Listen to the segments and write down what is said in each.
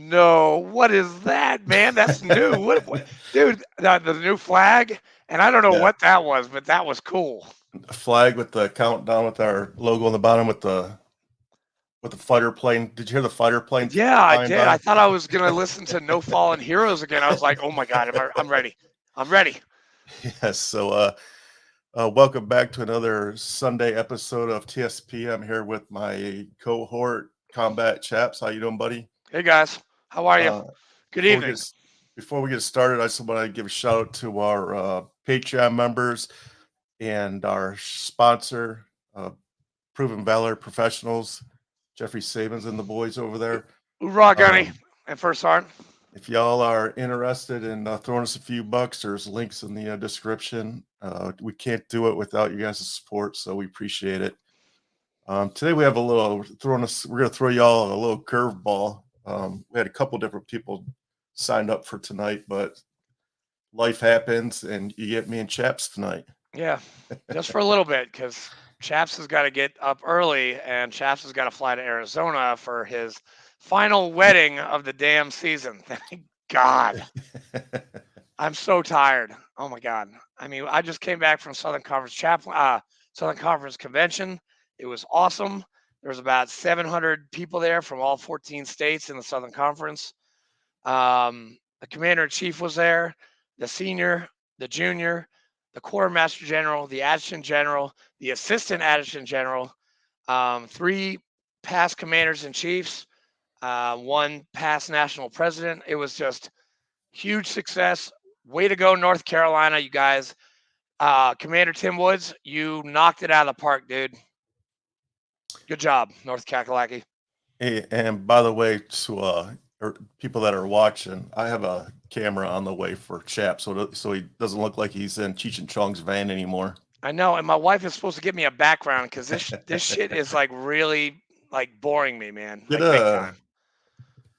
no. What is that, man? That's new. What dude, the new flag? And I don't know Yeah, what that was, but that was cool. a flag with the countdown with our logo on the bottom with the fighter plane. Did you hear the fighter plane Yeah, I flying did. I by? thought I was gonna listen to No Fallen Heroes again. I was like, oh my god, I'm ready. I'm ready. Yes. So, welcome back to another Sunday episode of TSP. I'm here with my cohort, Combat Chaps. How you doing, buddy? Hey guys, how are you? Uh, Good before we evening. get before we get started, I just want to give a shout out to our Patreon members and our sponsor, Proven Valor Professionals, Jeffrey Sabins and the boys over there. Hoorah, Gunny. Um, And first sergeant. if y'all are interested in throwing us a few bucks, there's links in the description. We can't do it without you guys' support, so we appreciate it. Today we have a little throwing us. We're gonna throw y'all a little curveball. We had a couple different people signed up for tonight, but life happens, and you get me and Chaps tonight. Yeah, just for a little bit, because Chaps has got to get up early, and Chaps has got to fly to Arizona for his final wedding of the damn season. Thank God. I'm so tired. Oh my God. I mean, I just came back from Southern Conference convention. It was awesome. There was about 700 people there from all 14 states in the Southern Conference. The commander in chief was there, the senior, the junior, the quartermaster general, the adjutant general, the assistant adjutant general, three past commanders in chiefs, one past national president. It was just huge success. Way to go, North Carolina, you guys. Commander Tim Woods, you knocked it out of the park, dude. Good job, North Kakalaki. Hey, and by the way, to people that are watching, I have a camera on the way for Chaps, so he doesn't look like he's in Cheech and Chong's van anymore. I know, and my wife is supposed to give me a background because this shit is like really like boring me, man, Get like big a time.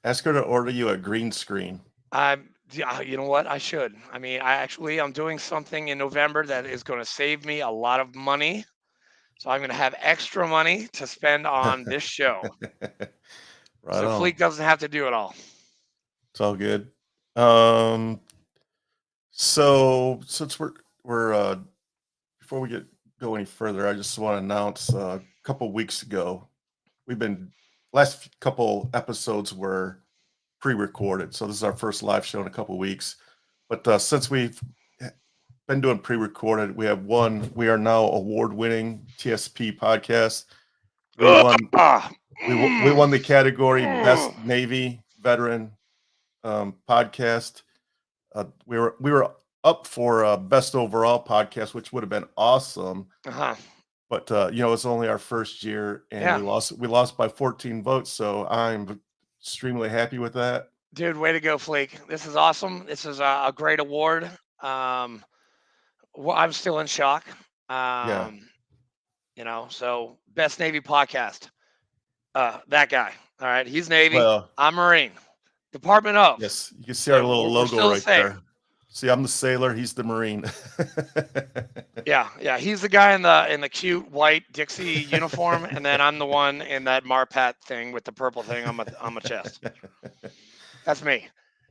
Ask her to order you a green screen. Yeah, you know what? I should. I mean, I'm doing something in November that is going to save me a lot of money. So I'm going to have extra money to spend on this show. Right So on. Fleek doesn't have to do it all. It's all good. Um, so since we're before we go any further, I just want to announce a couple weeks ago we've been last couple episodes were pre-recorded, so this is our first live show in a couple weeks. But since we've been doing pre-recorded, we have one. We are now award-winning TSP podcast. We won. Ah, We mm, won the category mm. Best Navy Veteran podcast. We were up for best overall podcast, which would have been awesome. Uh-huh. But it's only our first year, and we Yeah, lost. We lost by 14 votes, so I'm extremely happy with that. dude, way to go, Fleek. This is awesome. This is a great award. Um, I'm still in shock. Yeah. Um, so best Navy podcast. That guy. All right, he's Navy. Well, I'm Marine. Department of. yes, you can see our So little we're logo still the right same. there. See, I'm the sailor. He's the Marine. Yeah, yeah. He's the guy in the cute white Dixie uniform, and then I'm the one in that Marpat thing with the purple thing on my chest. That's me.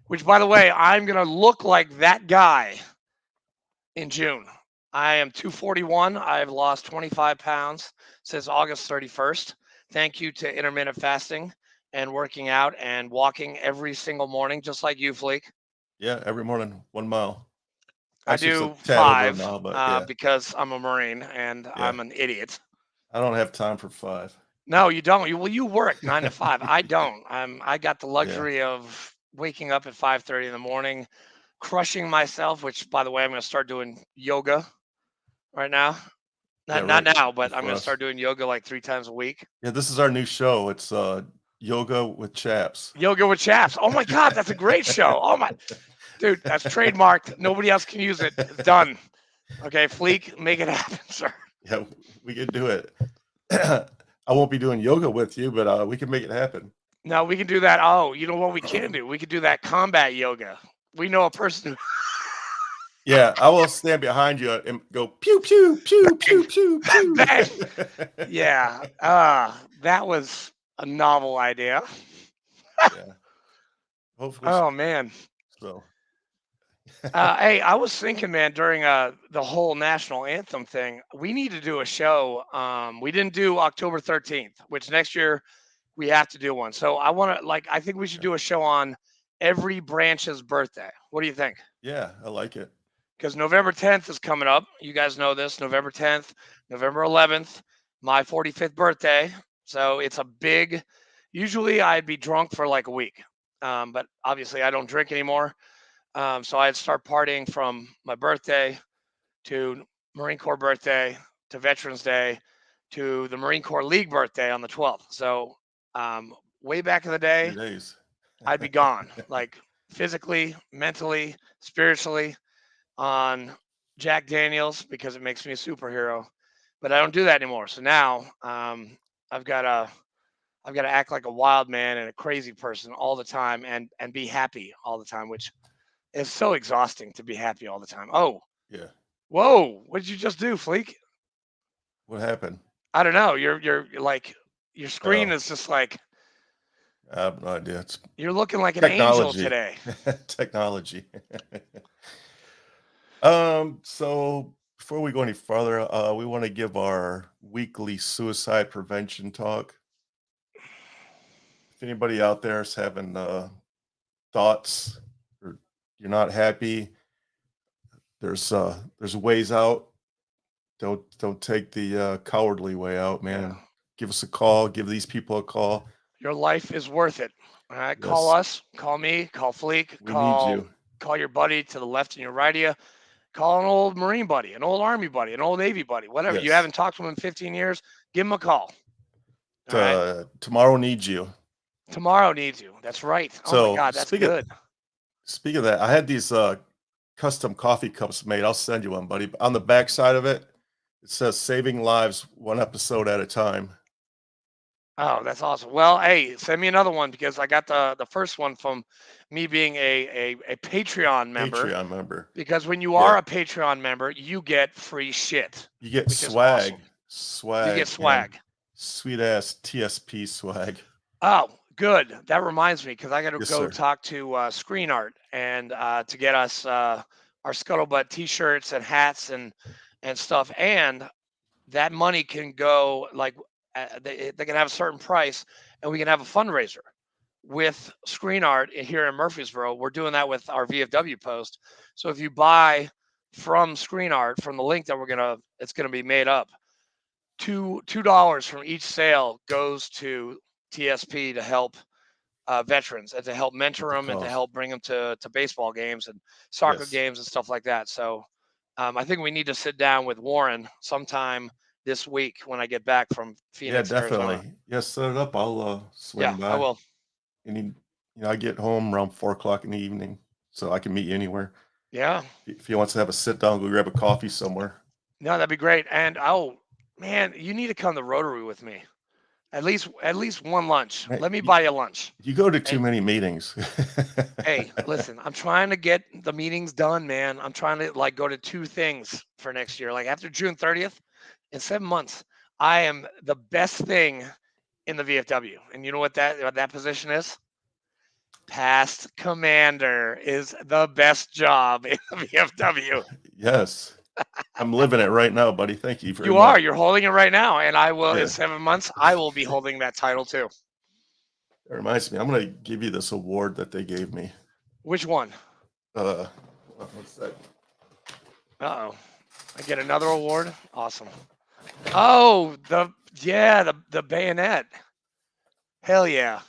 Which, by the way, I'm gonna look like that guy in June. I am 241. I've lost 25 pounds since August 31st. Thank you to intermittent fasting and working out and walking every single morning, just like you, Fleek. Yeah, every morning, 1 mile. I Actually, it's a do tad over a 5 mile, but yeah, because I'm a Marine and yeah. I'm an idiot. I don't have time for 5. No, you don't. You work 9 to 5. I don't. I got the Yeah, luxury of waking up at 5:30 in the morning, crushing myself. Which, by the way, I'm going to start doing yoga right now. yeah, Not right now, but I'm for going to us. start doing yoga like 3 times a week. Yeah, this is our new show. It's yoga with chaps. Yoga with chaps. Oh my God, that's a great show. Oh my, dude, that's trademarked. Nobody else can use it. It's done. Okay, Fleek, make it happen, sir. Yeah, we can do it. I won't be doing yoga with you, but we can make it happen. No, we can do that. Oh, you know what we can do? We could do that combat yoga. We know a person who Yeah, I will stand behind you and go pew pew pew pew pew pew. bang. Yeah. That was a novel idea. Yeah. hopefully. Oh man. So Hey, I was thinking, man, during the whole national anthem thing, we need to do a show. We didn't do October 13th, which next year we have to do one. So I want to I think we should do a show on every branch's birthday. What do you think? yeah, I like it. Because November 10th is coming up. You guys know this. November 10th, November 11th, my 45th birthday. So it's a big. Usually I'd be drunk for like a week, but obviously I don't drink anymore. So I'd start partying from my birthday to Marine Corps birthday to Veterans Day to the Marine Corps League birthday on the 12th. So way back in the day, 3 days. I'd be gone, like physically, mentally, spiritually, on Jack Daniels because it makes me a superhero. But I don't do that anymore. So now I've got to I've got to act like a wild man and a crazy person all the time and be happy all the time, which is so exhausting to be happy all the time. Oh, Yeah. whoa! What did you just do, Fleek? What happened? I don't know. You're like your screen Oh, is just like I have no idea. It's you're looking like an angel technology. today. Technology. So before we go any further, we want to give our weekly suicide prevention talk. If anybody out there is having thoughts or you're not happy, there's ways out. Don't take the cowardly way out, Yeah, man. Give us a call. Give these people a call. your life is worth it. All right, call Yes, us, call me, call Fleek, we need you. call your buddy to the left and your right of you. Call an old Marine buddy, an old Army buddy, an old Navy buddy, whatever. You Yes. haven't talked to him in 15 years, give him a call. All right. Tomorrow needs you. Tomorrow needs you. That's right. Oh my So God, that's good. speaking of that, I had these custom coffee cups made. I'll send you one, buddy. On the back side of it, it says "Saving Lives One Episode at a Time." Oh, that's awesome. Well, hey, send me another one because I got the first one from me being a Patreon member. Patreon member. Because when you Yeah, are a Patreon member, you get free shit, you get which is awesome. You get swag, man. swag. Sweet ass TSP swag. Oh, good. That reminds me because I got to Yes, go sir. talk to Screen Art and to get us our Scuttlebutt T-shirts and hats and stuff. And that money can go like they can have a certain price, and we can have a fundraiser with Screen Art here in Murfreesboro. We're doing that with our VFW post. So if you buy from Screen Art from the link that it's gonna be made up, $2 from each sale goes to TSP to help veterans and to help With mentor the them and to cause. help bring them to baseball games and soccer Yes. games and stuff like that. So I think we need to sit down with Warren sometime this week when I get back from Yeah, Phoenix, Arizona. definitely. Yes, set it up. I'll Yeah, swing I by. will. And I get home around 4 o'clock in the evening, so I can meet you anywhere. Yeah, If he wants to have a sit down, go grab a coffee somewhere. no, that'd be great. And oh man, you need to come to Rotary with me. At least one lunch. Man, Let me buy you lunch. you go to too And many meetings. hey, listen, I'm trying to get the meetings done, man. I'm trying to like go to two things for next year. Like after June 30th, in 7 months, I am the best thing in the VFW. And you know what that position is? Past commander is the best job in the VFW. Yes, I'm living it right now, buddy. Thank you very You much. are. You're holding it right now, and I will in Yeah, 7 months. I will be holding that title too. that reminds me. I'm going to give you this award that they gave me. Which one? Uh, what's that? Uh oh. I get another award. Awesome. Oh, the bayonet. Hell yeah.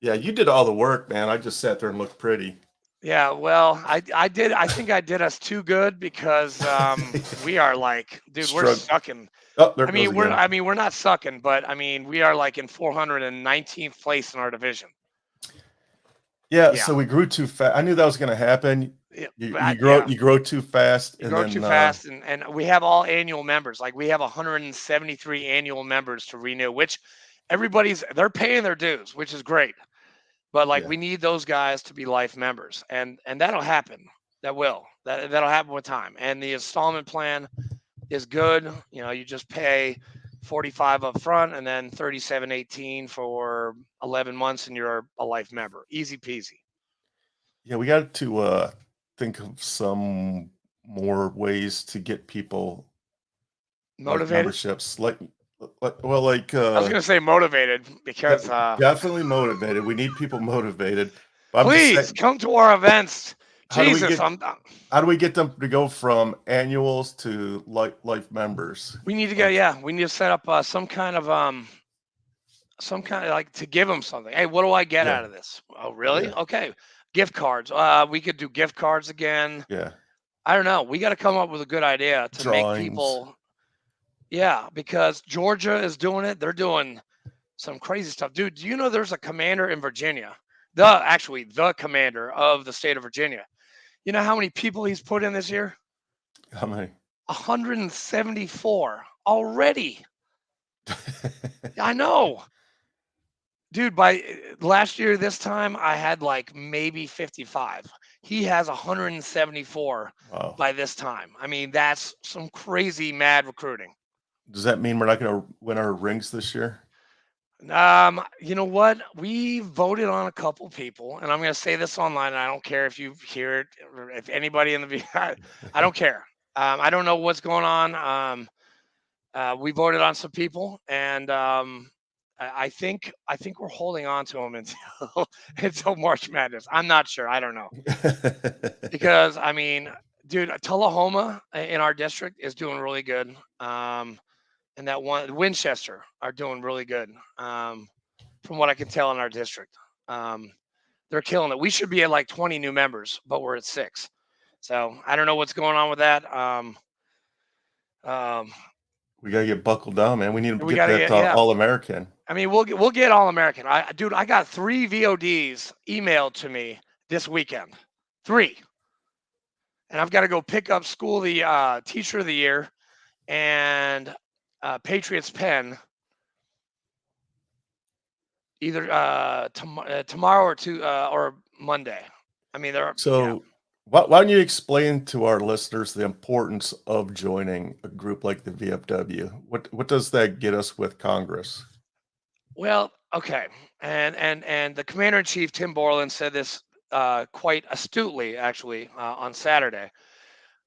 Yeah, you did all the work, man. I just sat there and looked pretty. Yeah, well, I did. I think I did us too good because we are like, dude, we're Struggle. sucking. Oh, there I it goes mean, again. we're not sucking, but I mean, we are like in 419th place in our division. Yeah, Yeah, so we grew too fast. I knew that was going to happen. yeah, You yeah. grow too fast, You and grow too then fast, and we have all annual members. Like we have 173 annual members to renew, which they're paying their dues, which is great. But like yeah, we need those guys to be life members, and that'll happen. That'll happen with time. And the installment plan is good. You just pay 45 up front and then 37.18 for 11 months, and you're a life member. Easy peasy. Yeah, we got to think of some more ways to get people like Motivated. memberships, well, like I was gonna say motivated because definitely motivated. We need people motivated. But I'm just please saying, come to our events. how do we Jesus, get how do we get them to go from annuals to life members? we need to go. Like, Yeah, we need to set up some kind of like to give them something. Hey, what do I get yeah, out of this? Oh, really? yeah, Okay, gift cards. We could do gift cards again. yeah. I don't know. We got to come up with a good idea to make Drawings. people. Yeah, because Georgia is doing it. They're doing some crazy stuff, dude. Do you know there's a commander in Virginia? The commander of the state of Virginia. You know how many people he's put in this year? How many? 174 already. I know. Dude, by last year this time I had like maybe 55. He has 174 Wow. by this time. I mean, that's some crazy mad recruiting. Does that mean we're not going to win our rings this year? You know what? We voted on a couple people, and I'm going to say this online. And I don't care if you hear it, or if anybody in the I don't care. I don't know what's going on. We voted on some people, and I think we're holding on to them until until March Madness. I'm not sure. I don't know because I mean, dude, Tullahoma in our district is doing really good. And that one Winchester are doing really good. From what I can tell in our district. Um, they're killing it. We should be at like 20 new members, but we're at 6. So I don't know what's going on with that. Um, We got to get buckled down, man. We need to we get got to that get yeah. All American. I mean, we'll get All American. Dude, I got 3 VODs emailed to me this weekend. 3, and I've got to go pick up school the teacher of the year and Patriots pen either tomorrow or Monday. I mean, they're yeah. So, why don't you explain to our listeners the importance of joining a group like the VFW? What does that get us with Congress? Well, okay, and the commander in chief Tim Borland said this quite astutely, actually, on Saturday.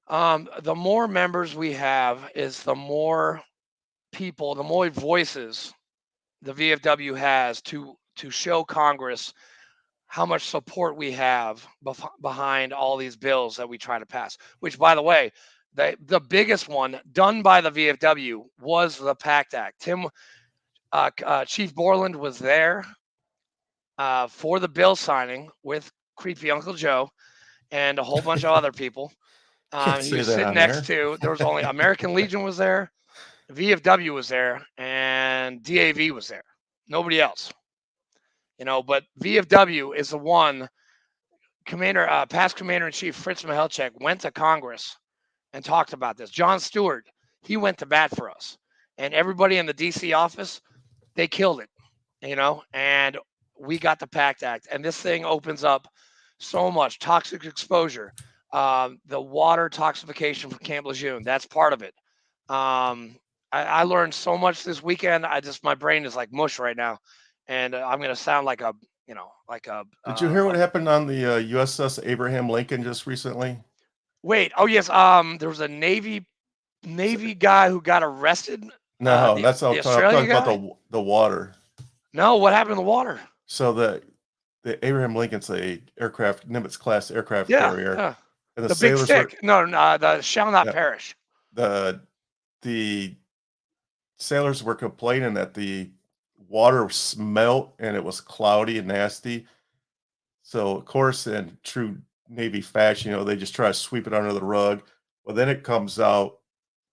The more members we have, is the more people, the more voices the VFW has to show Congress how much support we have behind all these bills that we try to pass. Which, by the way, the biggest one done by the VFW was the PACT Act. Chief Borland was there for the bill signing with creepy Uncle Joe and a whole bunch of other people. Can't He say was that sitting on next air. to, there was only American Legion was there, VFW was there, and DAV was there. Nobody else, but VFW is the one. Past Commander in Chief Fritz Mihelchek went to Congress and talked about this. John Stewart, he went to bat for us, and everybody in the DC office, they killed it, and we got the PACT Act, and this thing opens up so much toxic exposure, the water toxification from Camp Lejeune. That's part of it. I learned so much this weekend. My brain is like mush right now, and I'm gonna sound like a, like Did you hear what happened on the USS Abraham Lincoln just recently? wait. Oh yes. There was a Navy guy who got arrested. No, The that's not what the I'm Australia talking about guy. the water. No, what happened in the water? So the Abraham Lincoln's a aircraft Nimitz class aircraft Yeah, carrier, yeah. and the The big sailors were stick. No, no, the shall not yeah, perish. the the sailors were complaining that the water smelt and it was cloudy and nasty. So of course, in true Navy fashion, they just try to sweep it under the rug. Well, then it comes out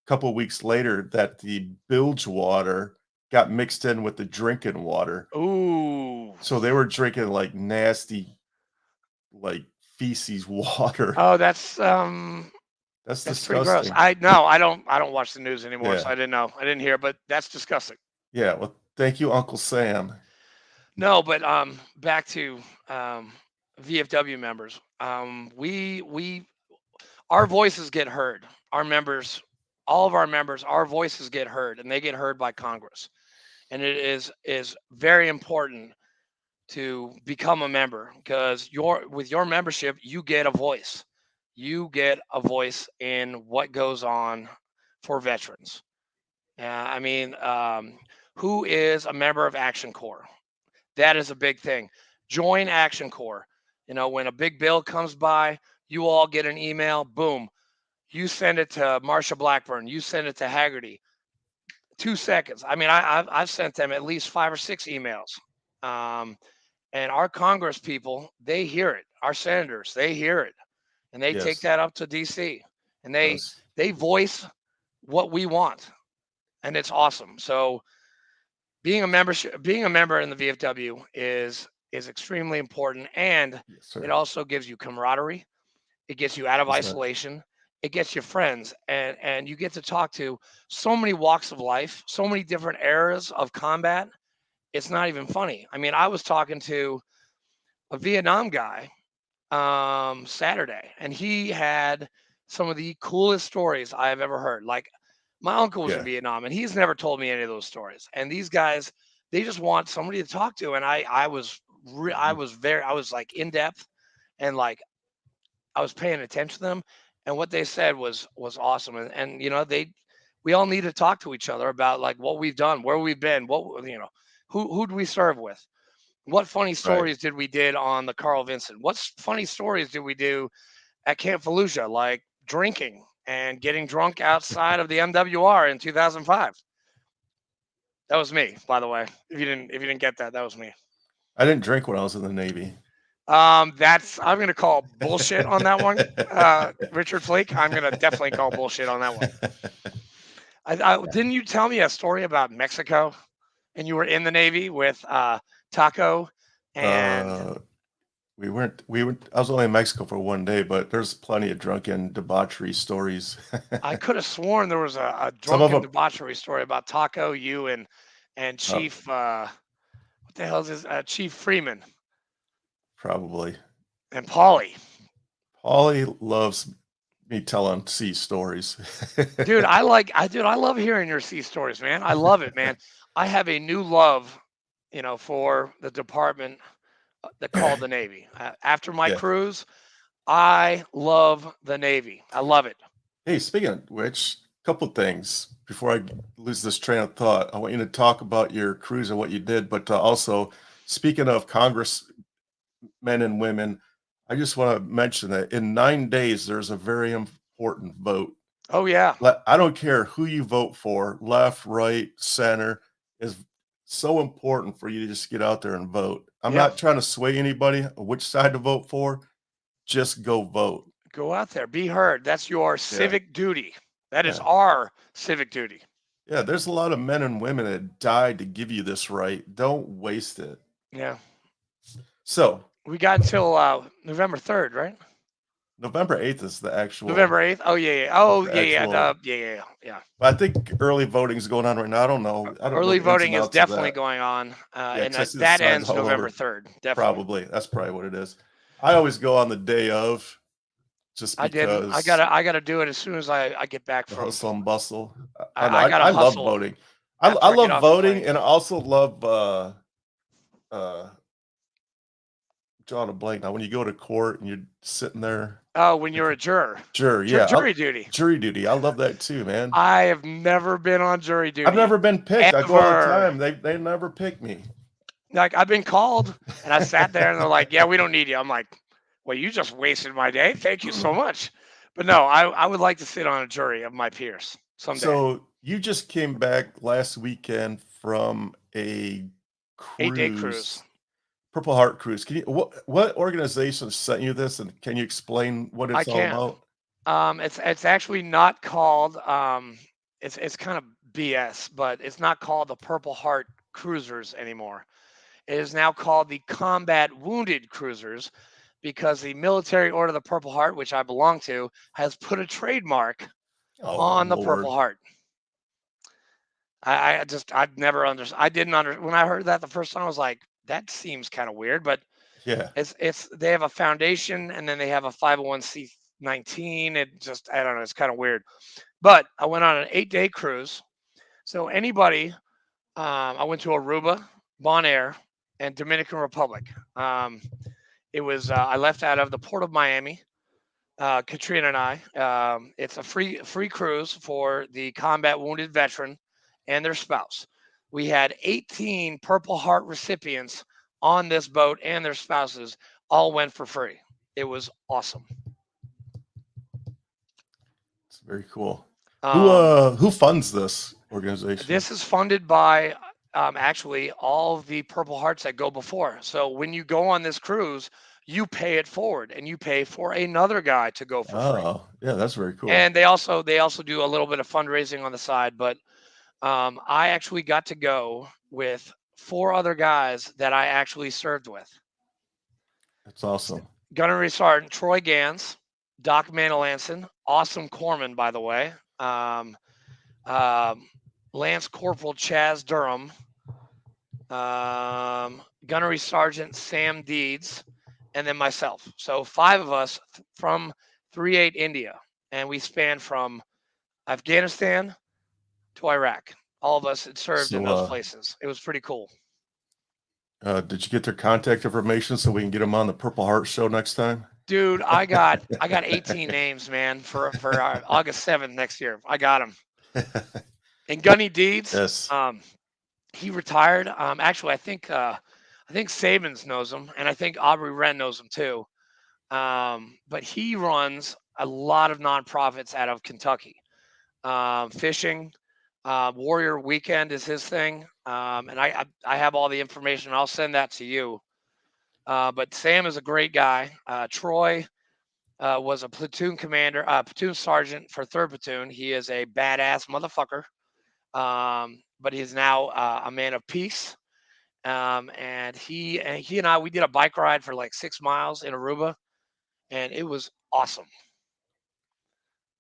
a couple of weeks later that the bilge water got mixed in with the drinking water. Ooh. So they were drinking like nasty, like feces water. Oh, That's that's pretty gross. disgusting. I no, I don't watch the news anymore, so Yeah. I didn't know. I didn't hear, but that's disgusting. Yeah. Well, thank you, Uncle Sam. No, but back to VFW members. We our voices get heard. Our members, all of our members, our voices get heard, and they get heard by Congress. And it is very important to become a member, because with your membership you get a voice. You get a voice in what goes on for veterans. I mean, who is a member of Action Corps? That is a big thing. Join Action Corps. When a big bill comes by, you all get an email. Boom, you send it to Marsha Blackburn. You send it to Haggerty. 2 seconds. I mean, I've sent them at least 5 or 6 emails. Um, and our Congress people, they hear it. Our senators, they hear it, and they take Yes. that up to DC, and they Yes. they voice what we want, and it's awesome. So being a member in the VFW is extremely important, and Yes, it sir. also gives you camaraderie. It gets you out of Is that isolation. It gets you friends, and you get to talk to so many walks of life, so many different eras of combat. It's not even funny. I mean, I was talking to a Vietnam guy Saturday, and he had some of the coolest stories I have ever heard. Like, my uncle was in yeah. Vietnam, and he's never told me any of those stories. And these guys, they just want somebody to talk to. And I Mhm. was I was like in depth, and like I was paying attention to them, and what they said was awesome. And we all need to talk to each other about like what we've done, where we've been, who do we serve with, what funny Right. stories did we did on the Carl Vinson, what funny stories did we do at Camp Fallujah, like drinking and getting drunk outside of the MWR in 2005. That was me, by the way. If you didn't get that, that was me. I didn't drink when I was in the Navy. That's I'm gonna call bullshit on that one, Richard Flake. I'm gonna definitely call bullshit on that one. Didn't you tell me a story about Mexico, and you were in the Navy with Taco, and uh, we were I was only in Mexico for 1 day, but there's plenty of drunken debauchery stories. I could have sworn there was a Some of drunken them debauchery story about Taco, you, and uh, Chief. What the hell is this? Chief Freeman probably. and Paulie. Holly loves me telling sea stories. I love hearing your sea stories, man. I love it, man. I have a new love, for the department that called the Navy. After my Yeah. cruise, I love the Navy. I love it. Hey, speaking of which, couple things before I lose this train of thought. I want you to talk about your cruise and what you did, but also speaking of Congress men and women, I just want to mention that in 9 days there's a very important vote. Oh yeah, I don't care who you vote for, left, right, center, is so important for you to just get out there and vote. I'm yeah. not trying to sway anybody which side to vote for. Just go vote. Go out there, be heard. That's your Yeah. civic duty. That is Yeah. our civic duty. Yeah, there's a lot of men and women that died to give you this right. Don't waste it. Yeah, So, we got until November 3rd, right? November 8th November 8th. Oh yeah, yeah. Oh the yeah, yeah. actual Yeah, yeah, yeah. Yeah. I think early voting is going on right now. I don't know. I don't know Early the ins and voting is outs of definitely that. going on, Yeah, and 'cause I that see the that signs ends all November over. 3rd. Definitely. Probably. That's probably what it is. I always go on the day of just I didn't. I because gotta. I gotta do it as soon as I get back the from. hustle and bustle. I don't know. I gotta I love hustle voting. I after I get love off the voting, plane. and I also love uh drawing a blank now. When you go to court and you're sitting there, Oh, when like you're a juror, jury, yeah, jury duty. jury duty. I love that too, man. I have never been on jury I've duty never been picked. I go all the ever. time. They never pick me. Like, I've been called, and I sat there, and they're like, "Yeah, we don't need you." I'm like, "Well, you just wasted my day. Thank you so much." But no, I would like to sit on a jury of my peers someday. So you just came back last weekend from a 8 day cruise. cruise, Purple Heart cruise. Can you what organization sent you this, and can you explain what I it's all can. about? It's actually not called. It's kind of BS, but it's not called the Purple Heart Cruisers anymore. It is now called the Combat Wounded Cruisers, because the Military Order of the Purple Heart, which I belong to, has put a trademark Oh on the Purple Lord, Heart. I've never understood. I didn't under When I heard that the first time, I was like, that seems kind of weird. But yeah. it's they have a foundation, and then they have a 501c19. It just, I don't know. It's kind of weird. But I went on an 8 day cruise. So anybody, I went to Aruba, Bonaire, and Dominican Republic. It was I left out of the port of Miami. Katrina and I. It's a free cruise for the combat wounded veteran and their spouse. We had 18 Purple Heart recipients on this boat and their spouses. All went for free. It was awesome. It's very cool. Um, Who funds this organization? this is funded by actually all of the Purple Hearts that go before. So when you go on this cruise, you pay it forward and you pay for another guy to go for free. Oh, yeah, that's very cool. And they also do a little bit of fundraising on the side, but I actually got to go with four other guys that I actually served with. That's awesome. Gunnery Sergeant Troy Gans, Doc Manilanson, awesome corpsman, by the way. Um, Lance Corporal Chaz Durham, Gunnery Sergeant Sam Deeds, and then myself. So five of us from 3/8 India, and we span from Afghanistan to Iraq. All of us had served in So, those places. It was pretty cool. did you get their contact information so we can get them on the Purple Heart show next time? Dude, I got 18 names, man, for August 7th next year. I got them. And Gunny Deeds, Yes. he retired. Actually, I think Sabins knows him, and I think Aubrey Wren knows him too. But he runs a lot of nonprofits out of Kentucky. Fishing, Warrior Weekend is his thing, and I have all the information. I'll send that to you. But Sam is a great guy. Troy was a platoon commander, platoon sergeant for Third Platoon. He is a badass motherfucker. But he's now a man of peace. And he and I we did a bike ride for like 6 miles in Aruba, and it was awesome.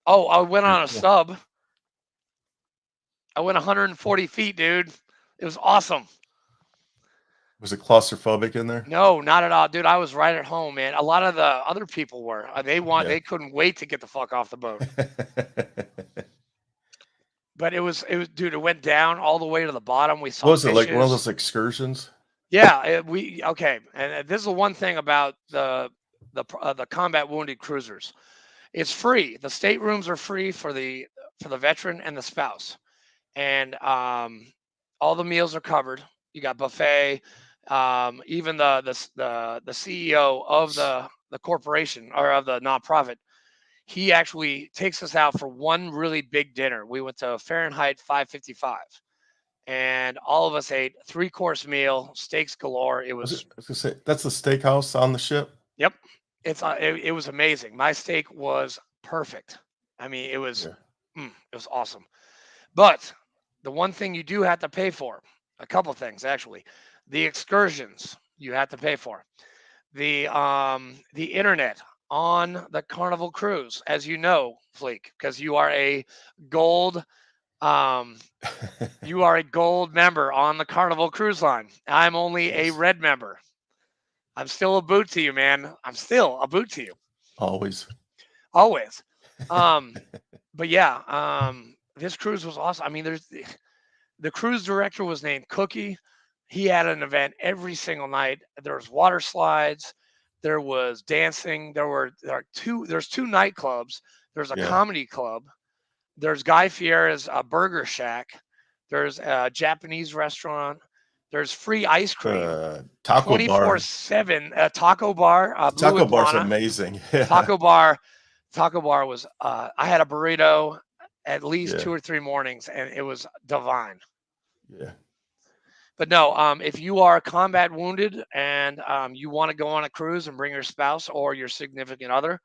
Oh, I went Very on a cool. sub. I went 140 feet, dude. It was awesome. Was it claustrophobic in there? No, not at all, dude. I was right at home, man. A lot of the other people were. Yeah. They couldn't wait to get the fuck off the boat. But it was, dude. It went down all the way to the bottom. We What saw was it, like one of fishes. those excursions? Yeah, we okay. And this is the one thing about the combat wounded cruisers. It's free. The staterooms are free for the veteran and the spouse, and all the meals are covered. You got buffet. Even the CEO of the corporation or of the nonprofit, he actually takes us out for one really big dinner. We went to Fahrenheit 555, and all of us ate three-course meal, steaks galore. It Was it? was I was gonna say that's the steakhouse on the ship. Yep, it was amazing. My steak was perfect. I mean, Yeah. it was awesome. But the one thing you do have to pay for, a couple things actually, the excursions you have to pay for, the internet on the Carnival cruise, as you know, Fleek, because gold um you are a gold member on the Carnival cruise line. I'm only a Yes. red member. I'm still a boot to you, man. I'm still a boot to you, Always. always. Um, but yeah, this cruise was awesome. I mean, the cruise director was named Cookie. He had an event every single night. There was water slides, there was dancing, there's two nightclubs. There's a Yeah. comedy club. There's Guy Fieri's Burger Shack. There's a Japanese restaurant. There's free ice cream, Taco bar. 24/7. Taco bar, Blue Taco bar's Iguana. amazing. Yeah. Taco bar, Taco bar was. I had a burrito at least Yeah. 2 or 3 mornings, and it was divine. Yeah. But no, if you are combat wounded and you want to go on a cruise and bring your spouse or your significant other,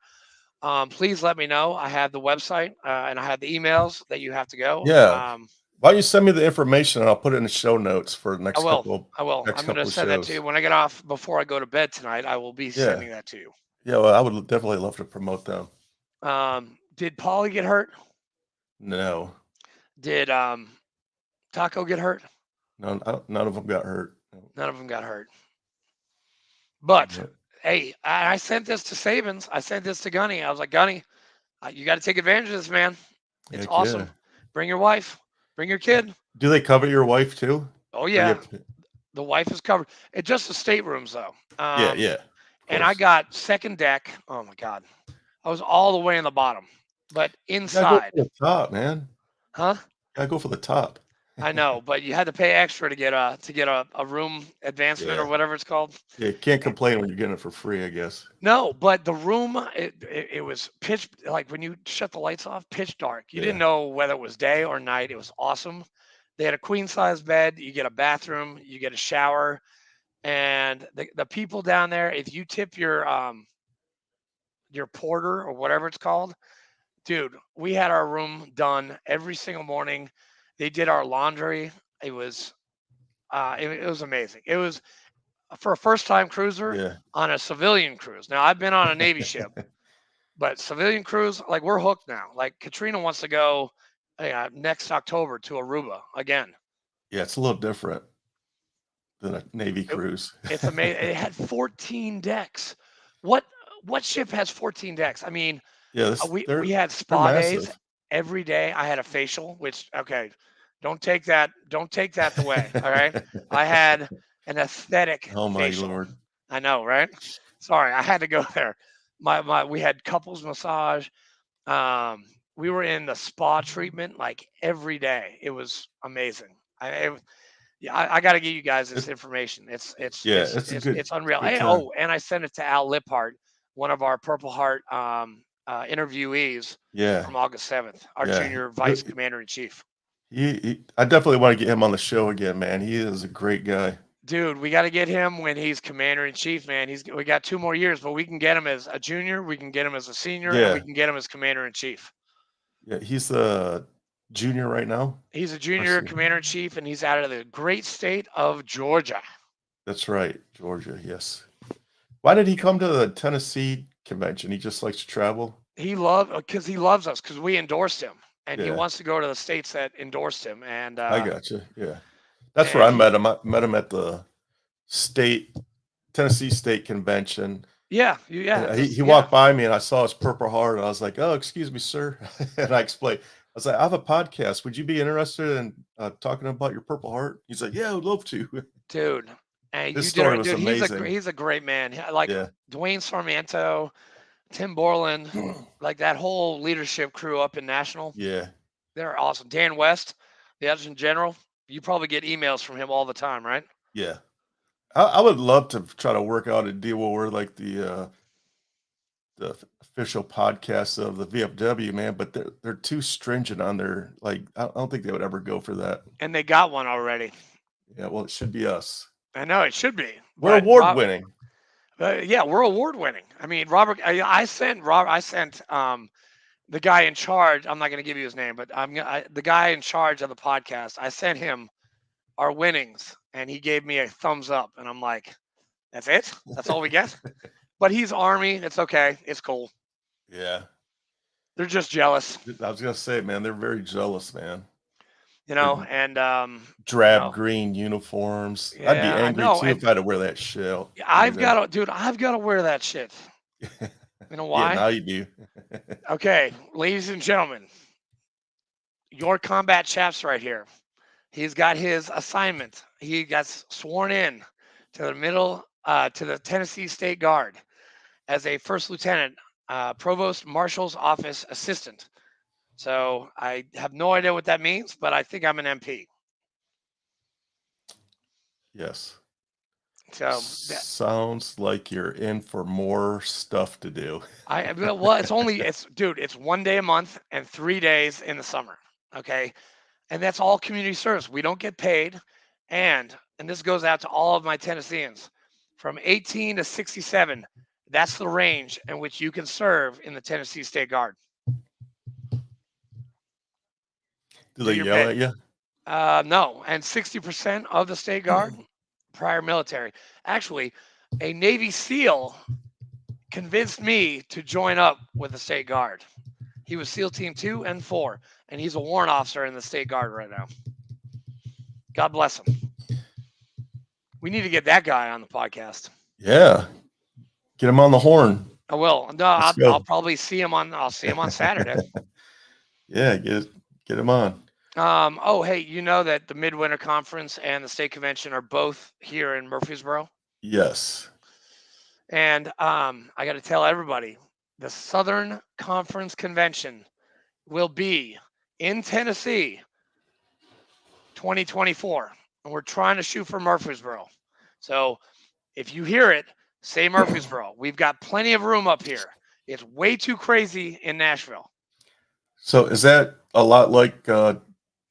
please let me know. I have the website and I have the emails that you have to go. Yeah. Why don't you send me the information and I'll put it in the show notes for the I will. I will. next I'm going to couple of send that to you shows. when I get off before I go to bed tonight. I will be Yeah. sending that to you. Yeah, well, I would definitely love to promote them. Did Polly get hurt? No. Did Taco get hurt? None of them got hurt. No. None of them got hurt. But Yep. hey, I sent this to Sabins. I sent this to Gunny. I was like, Gunny, you got to take advantage of this, man. It's Heck yeah. awesome. Bring your wife. Bring your kid. Do they cover your wife too? Oh Or you yeah, have to- The wife is covered. It's just the staterooms though. Yeah, yeah, of And I course. got second deck. Oh my god, I was all the way in the bottom, but You gotta go inside, for the top, man. huh? Gotta go for the top. I know, but you had to pay extra to get a room advancement or Yeah. whatever it's called. Yeah, can't complain when you're getting it for free, I guess. No, but the room it was pitch like when you shut the lights off, pitch dark. You didn't Yeah. know whether it was day or night. It was awesome. They had a queen size bed. You get a bathroom. You get a shower, and the people down there, if you tip your porter or whatever it's called, dude, we had our room done every single morning. They did our laundry. It was it was amazing. It was for a first time cruiser Yeah. on a civilian cruise. Now I've been on a Navy ship, but civilian cruise, like we're hooked now. Like Katrina wants to go next October to Aruba again. Yeah, it's a little different than a Navy It, cruise. it's amazing. It had 14 decks. What what ship has 14 decks? I mean, Yeah, this we had they're spa days massive. every day. I had a facial, which okay, don't take that the way. All right, I had an aesthetic Almighty facial. Lord. I know, right? Sorry, I had to go there. My we had couples massage. Um, we were in the spa treatment like every day. It was amazing. Yeah, I got to give you guys this It information. It's it's yeah, it's it's a it's good it's unreal. good time. Oh, and I sent it to Al Liphart, one of our Purple Heart interviewees Yeah, from August 7th, our yeah. junior vice commander in chief. I definitely wanna get him on the show again, man. He is a great guy. Dude, we got to get him when he's commander in chief, man. We got 2 more years, but we can get him as a junior, we can get him as a senior, and we Yeah, can get him as commander in chief. yeah, he's a junior right now? He's a Or junior commander in chief, and he's out of the great state of Georgia. That's right, Georgia, yes. Why did he come to the Tennessee convention? He just likes to travel? Because he loves us because we endorsed him, and he Yeah, wants to go to the states that endorsed him, I gotcha, yeah. That's where and I he met him. I met him at the state Tennessee State Convention, yeah, and he yeah, walked by me, and I saw his Purple Heart, and I was like, "Oh, excuse me, sir." And I explained, I was like, "I have a podcast. Would you be interested in, talking about your Purple Heart?" He's like, "Yeah, I would love to." dude. And His you did story it, was dude. amazing. He's a great man. Like Yeah. Dwayne Sarmiento, Tim Borland, like that whole leadership crew up in National. Yeah, They're awesome. Dan West, the adjutant general. You probably get emails from him all the time, right? yeah. I would love to try to work out a deal where we're like the official podcast of the VFW, man, but they're too stringent on their like. I don't think they would ever go for that. And they got one already. Yeah, well, it should be us. I know it should be, We're but award winning. Yeah, we're award winning. I mean, Robert, I sent the guy in charge. I'm not going to give you his name, but the guy in charge of the podcast. I sent him our winnings, and he gave me a thumbs up, and I'm like, that's it. That's all we get. But he's Army. It's okay. It's cool. Yeah, They're just jealous, I was gonna say, man, they're very jealous, man. The and drab green uniforms. I'd be yeah, I angry know. too And if I had to wear that shit every I've day. got to, dude. I've got to wear that shit. You know Yeah, why? now you do. Okay, ladies and gentlemen, your combat chaps right here. He's got his assignment. He got sworn in to the Tennessee State Guard as a first lieutenant, provost marshal's office assistant. So I have no idea what that means, but I think I'm an MP. Yes. So Sounds like you're in for more stuff to do. well, it's 1 day a month and 3 days in the summer. Okay, and that's all community service. We don't get paid, and this goes out to all of my Tennesseans from 18 to 67. That's the range in which you can serve in the Tennessee State Guard. Do Do they your yell bit. at you? No, and 60% of the State Guard prior military. Actually, a Navy SEAL convinced me to join up with the State Guard. He was SEAL Team 2 and 4, and he's a warrant officer in the State Guard right now. God bless him. We need to get that guy on the podcast. Yeah. Get him on the horn. I will. No, Let's I'll go. probably see him on. I'll see him on Saturday. Yeah, get him on. Oh, hey, you know that the Midwinter Conference and the state convention are both here in Murfreesboro, Yes. and I got to tell everybody, the Southern Conference Convention will be in Tennessee 2024, and we're trying to shoot for Murfreesboro. So if you hear it, say Murfreesboro. We've got plenty of room up here. It's way too crazy in Nashville. So is that a lot like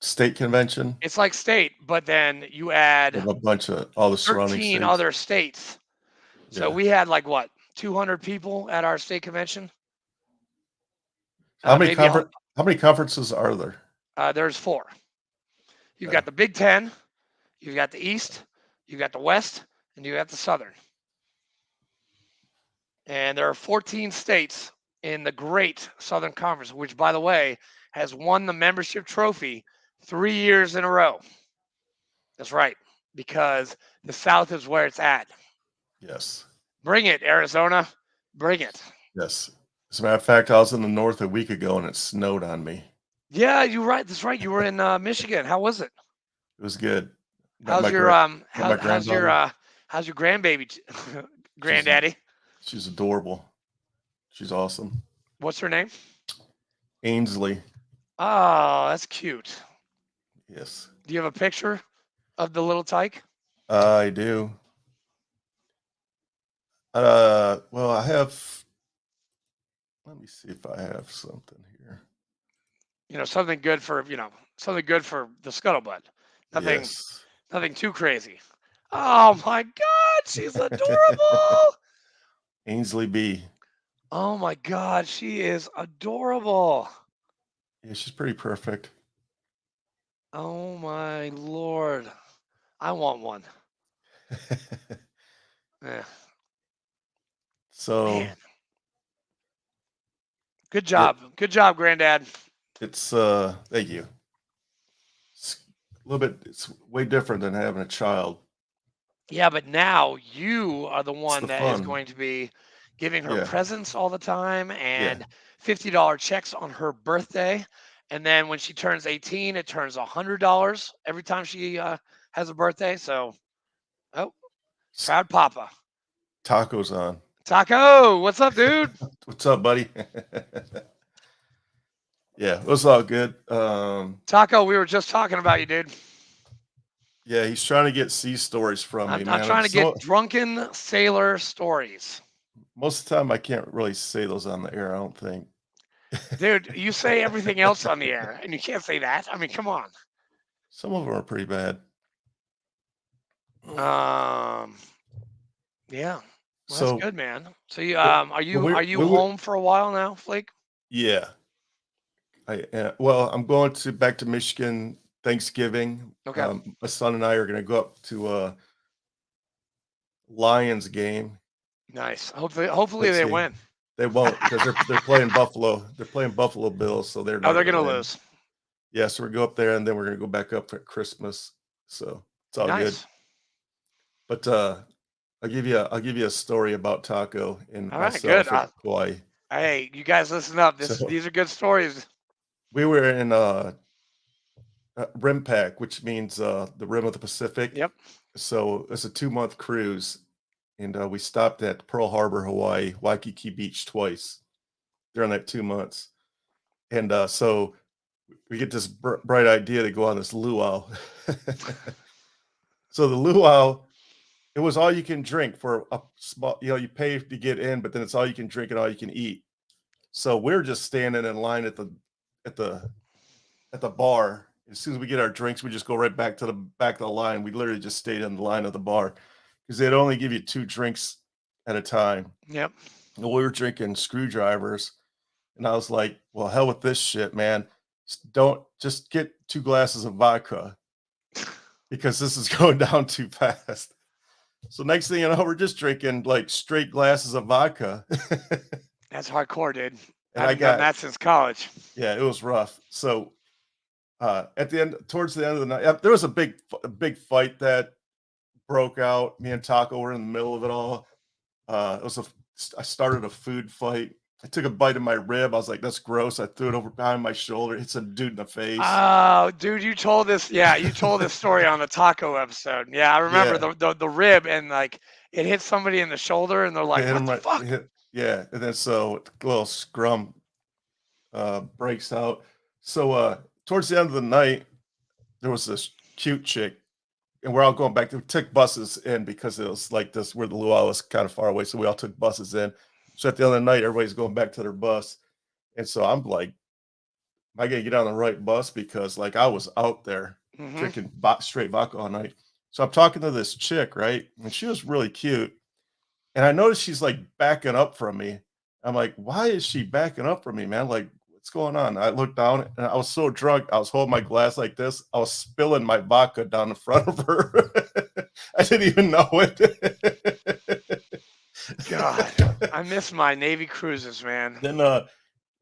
state convention It's like state, but then you add with a bunch of all the surrounding 13 states? other states. So Yeah. we had like what, 200 people at our state convention? How many Maybe how many conferences are there? there's four. You've Okay. got the Big Ten, you've got the East, you've got the West, and you got the Southern. And there are 14 states in the Great Southern Conference, which, by the way, has won the membership trophy 3 years in a row. That's right, because the South is where it's at. Yes. Bring it, Arizona. Bring it. Yes. As a matter of fact, I was in the north a week ago and it snowed on me. Yeah, you're right. That's right. You were in Michigan. How was it? It was good. Met How's my your met my granddaughter. how's your grandbaby, She's granddaddy? she's adorable. She's awesome. What's her name? Ainsley. Oh, that's cute. Yes. Do you have a picture of the little tyke? I do. Well, I have. Let me see if I have something here. Something good for something good for the scuttlebutt. Nothing Yes. nothing too crazy. Oh my God, she's adorable. Ainsley B. Oh my God, she is adorable. Yeah, she's pretty perfect. Oh my Lord, I want one. Yeah, So man, yeah, good job, Granddad. it's thank you. It's a little bit. It's way different than having a child. Yeah, but now you are the It's one the that is fun. going to be giving her Yeah. presents all the time Yeah. and $50 checks on her birthday. And then when she turns 18, it turns $100 every time she has a birthday. So, oh, S- proud Papa. Tacos on. Taco, what's up, dude? What's up, buddy? Yeah, it was all good. Taco, we were just talking about you, dude. Yeah, he's trying to get sea stories from me, I'm man. And trying to so get drunken sailor stories. most of the time I can't really say those on the air, I don't think. Dude, you say everything else on the air, and you can't say that. I mean, come on. Some of them are pretty bad. Um, Yeah. Well, that's So good, man. So you when are we you when we home for a while now, Flake? yeah, well, I'm going to back to Michigan Thanksgiving. Okay. My son and I are going to go up to a Lions game. Nice. Hopefully Let's they see. win. They won't because they're playing Buffalo. They're playing Buffalo Bills, so they're Oh, not they're going to gonna win. lose. Yeah, so we go up there and then we're going to go back up for Christmas. So it's all good. Nice. But I'll give you a story about Taco and All right, good. myself in Hawaii. Hey, you guys listen up. So These are good stories. we were in rim pack, which means the rim of the Pacific. Yep. So it's a 2 month cruise, and we stopped at Pearl Harbor, Hawaii, Waikiki Beach twice during that 2 months. And so we get this bright idea to go on this luau. So the luau, it was all you can drink for a small, you pay to get in, but then it's all you can drink and all you can eat. So we're just standing in line at the at the bar. As soon as we get our drinks, we just go right back to the back of the line. We literally just stayed in the line of the bar because they'd only give you 2 drinks at a time. Yep. And we were drinking screwdrivers, and I was like, "Well, hell with this shit, man. Don't just get 2 glasses of vodka because this is going down too fast." So next thing you know, we're just drinking like straight glasses of vodka, That's hardcore, dude. I and I haven't done got that since college. yeah, it was rough. So at the end, towards the end of the night, there was a big fight that broke out. Me and Taco were in the middle of it all. It was I started a food fight, I took a bite of my rib. I was like, "That's gross." I threw it over behind my shoulder. Hit some dude in the face. Oh, dude, you told this. Yeah, you told this story on the taco episode. Yeah, I remember Yeah, the rib and like it hit somebody in the shoulder, and they're it like, hit "What him the right. It fuck?" hit, yeah, and then so a little scrum breaks out. So towards the end of the night, there was this cute chick, and we're all going back. We took buses in because it was like this. Where the luau was kind of far away, so we all took buses in. So at the end of the night, everybody's going back to their bus, and so I'm like, "Am I gonna get on the right bus?" Because like I was out there Hmm. drinking straight vodka all night. So I'm talking to this chick, right? And she was really cute. And I noticed she's like backing up from me. I'm like, why is she backing up from me, man? Like, what's going on? I looked down and I was so drunk. I was holding my glass like this. I was spilling my vodka down the front of her. I didn't even know it. God, I miss my Navy cruises, man. Then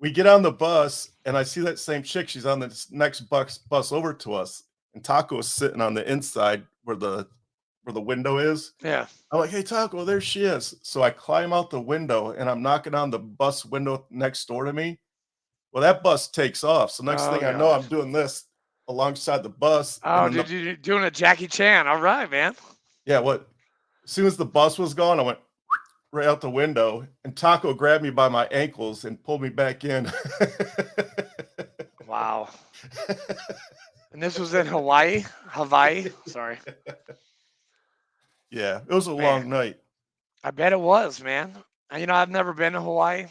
we get on the bus and I see that same chick. She's on the next bus over to us. And Taco is sitting on the inside where the window is. Yeah. I'm like, "Hey, Taco, there she is." So I climb out the window and I'm knocking on the bus window next door to me. Well, that bus takes off. So next Oh thing I know, God. I'm doing this alongside the bus. And Oh, then did you doing a Jackie Chan? All right, man. yeah, as soon as the bus was gone, I went right out the window and Taco grabbed me by my ankles and pulled me back in. Wow. And this was in Hawaii. Hawaii. Sorry, Yeah, it was a man. long night. I bet it was, man. And, I've never been to Hawaii.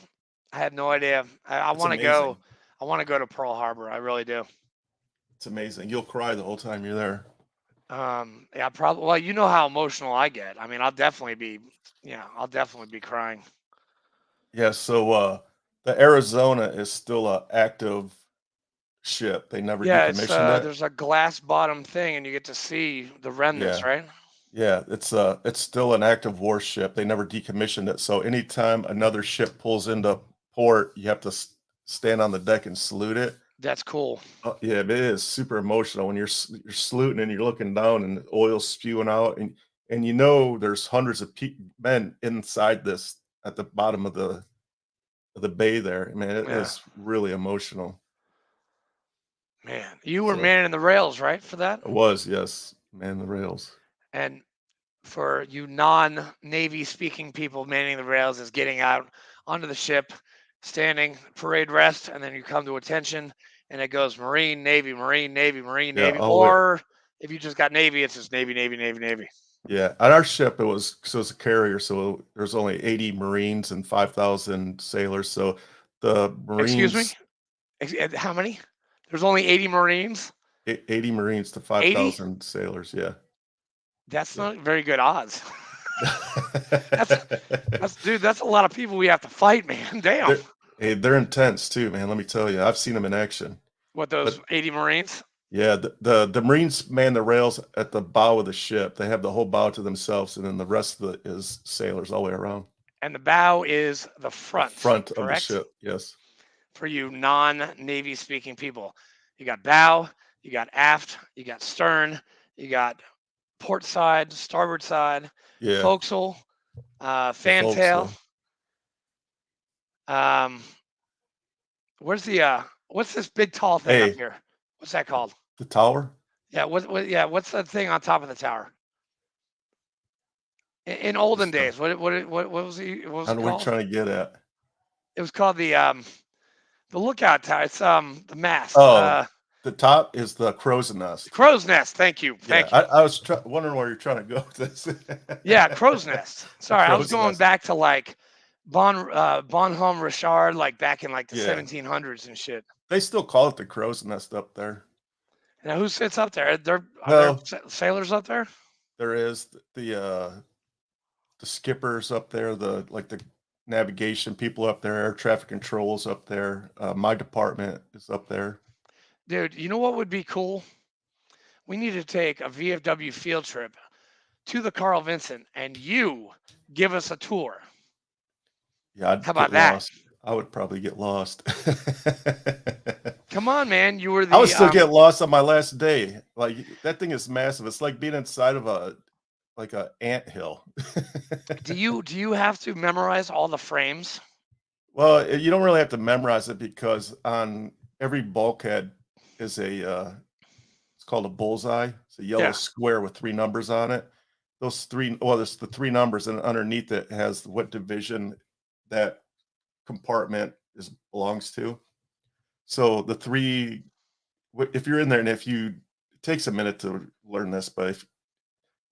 I had no idea. I It's want to go. amazing. I want to go to Pearl Harbor. I really do. It's amazing. You'll cry the whole time you're there. Yeah, probably. Well, you know how emotional I get. I mean, I'll definitely be. Yeah, I'll definitely be crying. Yeah, so the Arizona is still a active ship. They never Yeah, it's decommissioned it. there's a glass bottom thing, and you get to see the remnants, Yeah. right? Yeah, it's still an active warship. They never decommissioned it. So anytime another ship pulls into port, you have to stand on the deck and salute it. That's cool. Yeah, it is super emotional when you're saluting and you're looking down and the oil's spewing out and there's hundreds of men inside this at the bottom of the bay there. Man, it Yeah, is really emotional. man. You were So manning the rails, right, for that? it was, yes, man, the rails. And for you non-Navy speaking people, manning the rails is getting out onto the ship, standing, parade rest, and then you come to attention, and it goes Marine, Navy, Marine, Navy, Marine, Yeah, Navy. all the way. Or if you just got Navy, it's just Navy, Navy, Navy, Navy. Yeah, on our ship, it was a carrier, so there's only 80 Marines and 5,000 sailors. So the Excuse me? Marines, How many? There's only 80 Marines. 80 Marines to 80? 5,000 sailors. Yeah, That's yeah. not very good odds. that's dude. That's a lot of people we have to fight, man. Damn. they're, hey, they're intense too, man. Let me tell you, I've seen them in action. What, those But 80 Marines? yeah, the Marines man the rails at the bow of the ship. They have the whole bow to themselves, and then the rest of it is sailors all the way around. And the bow is the The front, front of the correct? ship, yes. For you non-Navy speaking people. You got bow, you got aft, you got stern, you got port side, starboard side, Yeah, forecastle, the fantail. forecastle. Um, where's the what's this big tall thing up Hey, here? What's that called? the tower. Yeah, yeah, what's that thing on top of the tower? In olden This days, what was I it know what you're called? trying to get at. It was called the lookout tower. It's the mast. Oh, the top is the crow's The nest. crow's nest. Thank you. Yeah, Thank you. I was wondering where you're trying to go with this. Yeah, crow's nest. The Sorry, I was crow's going nest. back to like Bonhomme Richard, like back in like the Yeah, 1700s and shit. they still call it the crow's nest up there. Now who sits up there? Are there Well, sailors up there? there is the skippers up there, the navigation people up there, air traffic controls up there. My department is up there. Dude, you know what would be cool? We need to take a VFW field trip to the Carl Vincent and you give us a tour. Yeah, How I'd about get that? lost. I would probably get lost. Come on, man. You were I would the still get lost on my last day. Like that thing is massive. It's like being inside of a ant hill. do you have to memorize all the frames? Well, you don't really have to memorize it because on every bulkhead is it's called a bullseye. It's a yellow Yeah. square with 3 numbers on it. Well, there's the 3 numbers, and underneath it has what division that compartment belongs to. So the 3 if you're in there and if you it takes a minute to learn this, but if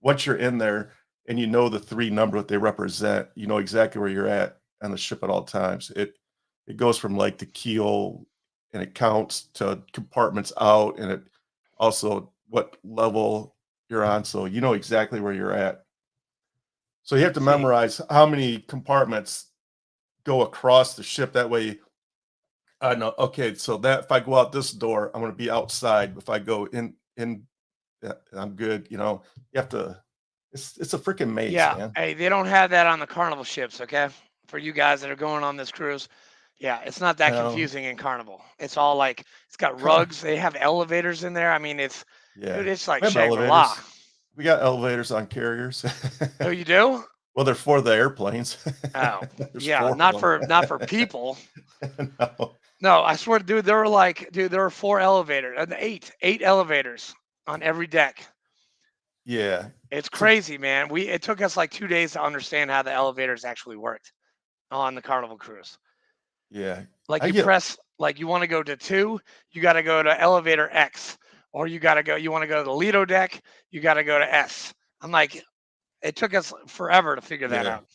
once you're in there and you know the 3 number what they represent, you know exactly where you're at on the ship at all times. It goes from, like, the keel, and it counts to compartments out, and it also what level you're on, so you know exactly where you're at. So you have to See, memorize how many compartments go across the ship, that way I know, okay, so that if I go out this door, I'm gonna be outside. If I go in, I'm good, you know? You have to it's a freaking maze, yeah. man. Hey, they don't have that on the Carnival ships, okay? For you guys that are going on this cruise, yeah, it's not I that know. confusing in Carnival. It's all like it's got rugs. They have elevators in there. I mean, Yeah. dude, it's like We have Shangri La. elevators. We got elevators on carriers. Oh, you do? Well, they're for the airplanes. Oh, There's yeah. 4 of Not them. for people. No. No, I swear, dude. There were like, dude, there were four elevators, eight elevators on every deck. Yeah. It's So crazy, man. It took us like 2 days to understand how the elevators actually worked on the Carnival cruise. yeah. Like I you get press, like you want to go to two, you got to go to elevator X, or you want to go to the Lido deck, you got to go to S. I'm like, it took us forever to figure that yeah. out.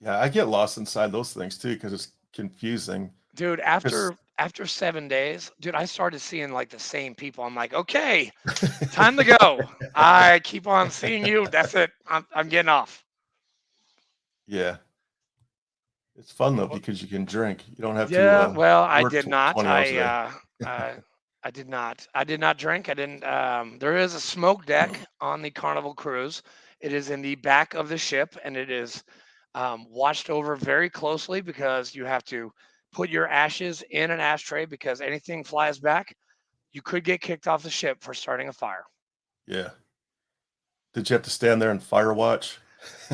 Yeah, I get lost inside those things too because it's confusing. Dude, 'Cause after 7 days, dude, I started seeing like the same people. I'm like, okay, time to go. I keep on seeing you. That's it. I'm getting off. Yeah. It's fun though because you can drink. You don't have to, Yeah, well, I work did not. 20 hours a day. I did not. I did not drink. I didn't. There is a smoke deck on the Carnival cruise. It is in the back of the ship, and it is watched over very closely because you have to put your ashes in an ashtray because anything flies back, you could get kicked off the ship for starting a fire. Yeah. Did you have to stand there and fire watch?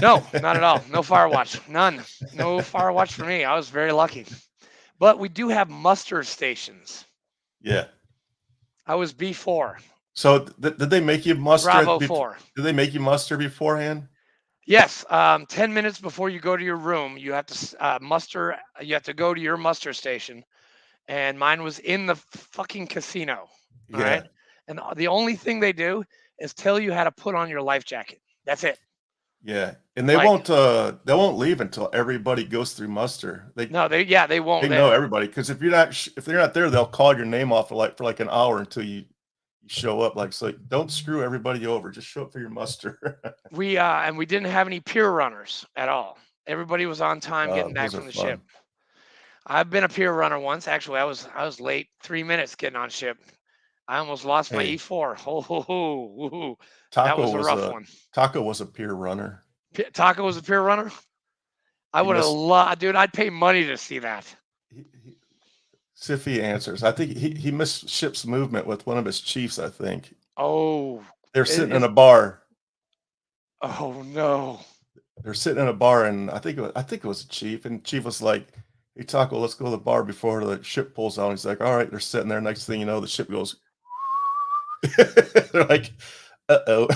No, not at all. No fire watch. None. No fire watch for me. I was very lucky. But we do have muster stations. Yeah. I was B4. So, did they make you muster it Bravo befo 4. did they make you muster beforehand? Yes, 10 minutes before you go to your room, you have to muster. You have to go to your muster station, and mine was in the fucking casino. All right, Yeah, and the only thing they do is tell you how to put on your life jacket. That's it. yeah, and Like, they won't leave until everybody goes through muster. no, they won't. They know everybody because if they're not there, they'll call your name off for like an hour until you show up, like, so don't screw everybody over, just show up for your muster. We didn't have any pier runners at all. Everybody was on time getting back Those are from the ship. fun. I've been a pier runner once. Actually, I was late 3 minutes getting on ship. I almost lost my Hey, E4. Ho ho ho! Woo-hoo. That Taco was a was rough a one. Taco was a peer runner. Taco was a peer runner. I He would have missed loved, dude. I'd pay money to see that. he Siffy answers. I think he missed ship's movement with one of his chiefs, I think. Oh, They're it sitting in is. a bar. Oh no. They're sitting in a bar, and I think it was a chief, and chief was like, "Hey, Taco, let's go to the bar before the ship pulls out." He's like, "All right." They're sitting there. Next thing you know, the ship goes. They're like, "Uh-oh."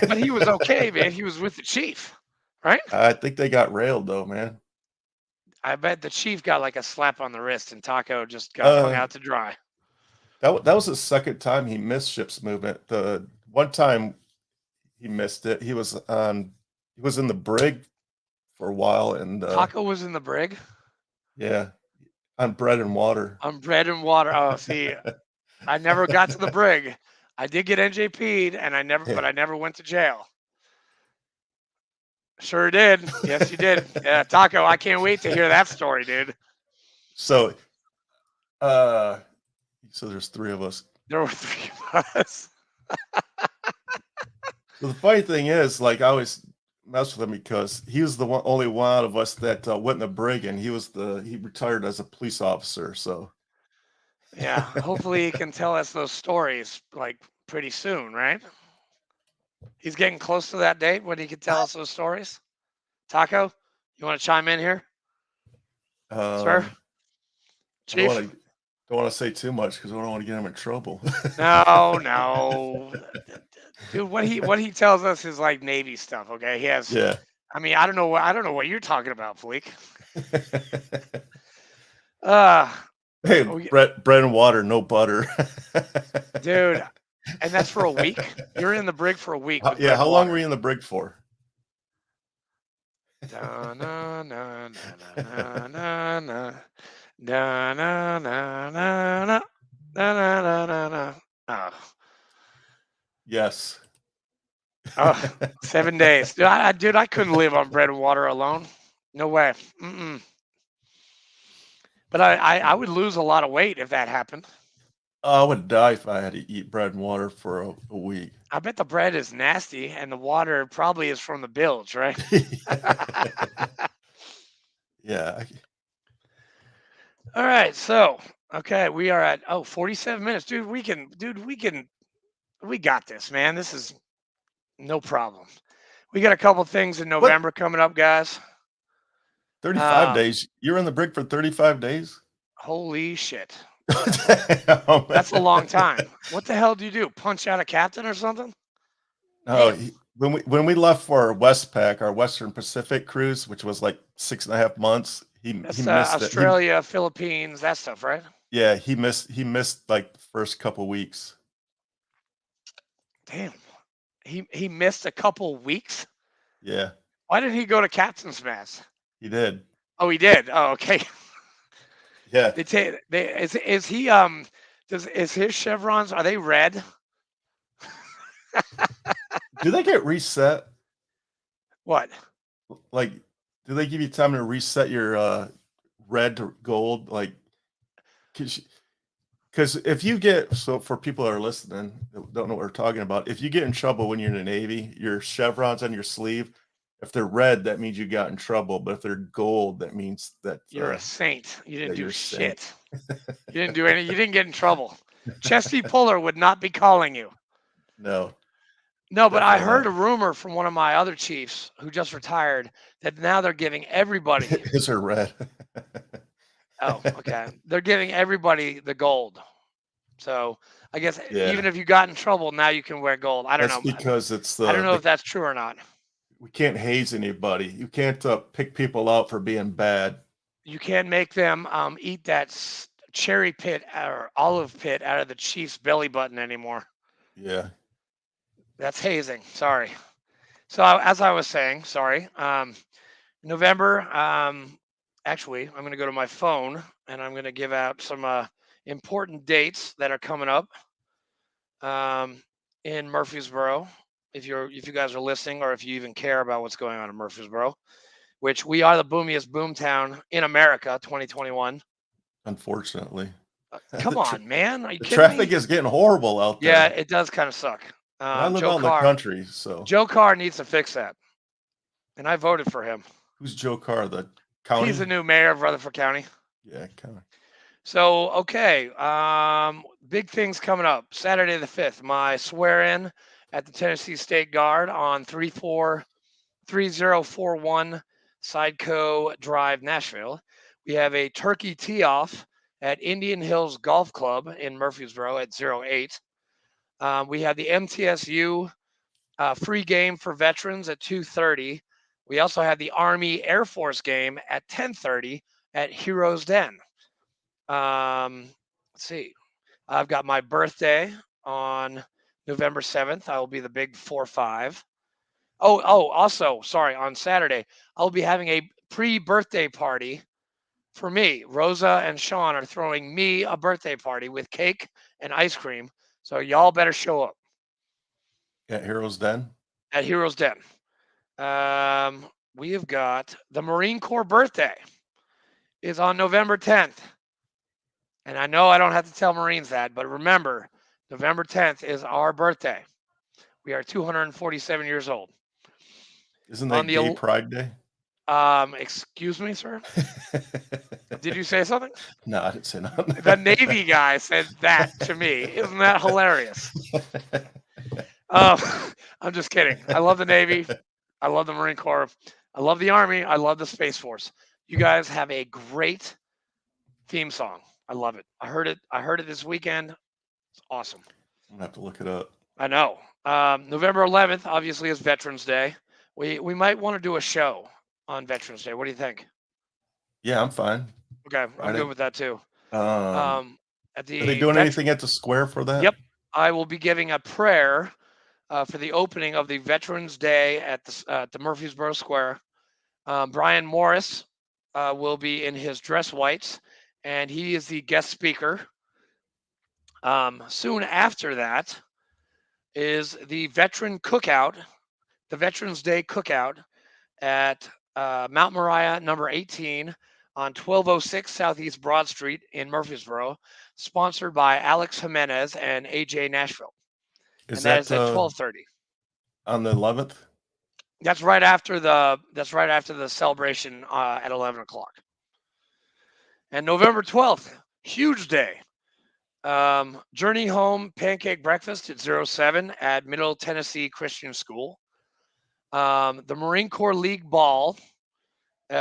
But he was okay, man. He was with the chief, right? I think they got railed though, man. I bet the chief got like a slap on the wrist, and Taco just got hung Uh, out to dry. that was the second time he missed ship's movement. The one time he missed it, he was in the brig for a while, and Taco was in the brig yeah, on bread and water. on bread and water. Oh, see, I never got to the brig. I did get NJP'd, but Yeah. I never went to jail. Sure did. Yes, you did. Yeah, Taco. I can't wait to hear that story, dude. So, uh, so there's 3 of us. There were three of us. So the funny thing is, like, I always mess with him because he was the only one out of us that went in the brig, and he retired as a police officer. So, Yeah. Hopefully, he can tell us those stories like pretty soon, right? He's getting close to that date when he can tell us those stories. Taco, you want to chime in here? sir, I don't chief. want to don't want to say too much because I don't want to get him in trouble. No, no, dude. What he tells us is like Navy stuff. Okay, he has. Yeah. I mean, I don't know what you're talking about, Fleek. Uh, Hey, we, bread and water, no butter. dude, and that's for a week. You're in the brig for a week with Yeah, bread how and long were water. you in the brig for? Da na na na na na na na da na na na na na na na na na. Oh, Yes. oh, 7 days, dude. I couldn't live on bread and water alone. No way. Mm-mm. But I would lose a lot of weight if that happened. I would die if I had to eat bread and water for a week. I bet the bread is nasty and the water probably is from the bilge, right? Yeah. All right, so okay, we are at 47 minutes, dude. We got this, man. This is no problem. We got a couple things in What? November coming up, guys. 35 Um, days? You were in the brig for 35 days? holy shit, Damn. that's a long time. What the hell do you do? Punch out a captain or something? No, Damn, when we left for our Westpac, our Western Pacific cruise, which was like 6.5 months, he that's missed it. Australia, Philippines, that stuff, right? Yeah, he missed like the first couple weeks. Damn, he missed a couple weeks. Yeah, Why didn't he go to captain's mast? he did. Oh, he did. Oh, okay. Yeah. They take. They is he is his chevrons, are they red? Do they get reset? What? Like, do they give you time to reset your red to gold? Like, because if you get, so for people that are listening that don't know what we're talking about, if you get in trouble when you're in the Navy, your chevrons on your sleeve, if they're red, that means you got in trouble. But if they're gold, that means that You're a saint. You didn't that do you're saint. shit. You didn't do any. You didn't get in trouble. Chesty Puller would not be calling you. No, No, but I definitely heard not. a rumor from one of my other chiefs who just retired that now they're giving everybody. His are red. Oh, okay. They're giving everybody the gold. So I guess even Yeah, if you got in trouble, now you can wear gold. I don't that's know. because it's I don't know the if that's true or not. we can't haze anybody. You can't pick people out for being bad. You can make them eat that cherry pit or olive pit out of the chief's belly button anymore. Yeah, That's hazing. Sorry. So as I was saying, sorry. November. Actually, I'm going to go to my phone and I'm going to give out some important dates that are coming up in Murfreesboro. If you guys are listening, or if you even care about what's going on in Murfreesboro, which we are the boomiest boomtown in America, 2021. unfortunately. Come the, tr- on, man. Are you the kidding traffic me? is getting horrible out Yeah, there. it does kind of suck. And I live Joe out in the Carr. country, so Joe Carr needs to fix that, and I voted for him. who's Joe Carr? The He's county? the new mayor of Rutherford County. Yeah, county. So okay, big things coming up. Saturday the 5th, my swear-in at the Tennessee State Guard on 3041 Sideco Drive, Nashville. We have a turkey tee-off at Indian Hills Golf Club in Murfreesboro at 08. We have the MTSU free game for veterans at 2:30. We also have the Army Air Force game at 10:30 at Heroes Den. Let's see. I've got my birthday on November 7th. I will be the big 4-5. Also, sorry, on Saturday, I'll be having a pre-birthday party for me. Rosa and Sean are throwing me a birthday party with cake and ice cream. So y'all better show up At Heroes Den. at Heroes Den. We have got the Marine Corps birthday is on November 10th. And I know I don't have to tell Marines that, but remember, November 10th is our birthday. We are 247 years old. Isn't On that the Gay Pride Day? excuse me, sir. Did you say something? No, I didn't say nothing. The Navy guy said that to me. Isn't that hilarious? I'm just kidding. I love the Navy. I love the Marine Corps. I love the Army. I love the Space Force. You guys have a great theme song. I love it. I heard it. I heard it this weekend. It's awesome. I'm gonna have to look it up. I know. November 11th, obviously, is Veterans Day. We might want to do a show on Veterans Day. What do you think? Yeah, I'm fine. Okay, I'm good Friday. with that too. Um, Um, at are they the doing veteran, anything at the square for that? yep, I will be giving a prayer for the opening of the Veterans Day at the Murfreesboro Square. Brian Morris will be in his dress whites, and he is the guest speaker. Soon after that is the Veteran Cookout, the Veterans Day Cookout at Mount Moriah, number 18, on 1206 Southeast Broad Street in Murfreesboro, sponsored by Alex Jimenez and AJ Nashville, Is and that that is at 12:30. on the 11th? That's right after the celebration at 11 o'clock. And November 12th, huge day. Journey Home Pancake Breakfast at 07 at Middle Tennessee Christian School. The Marine Corps League Ball,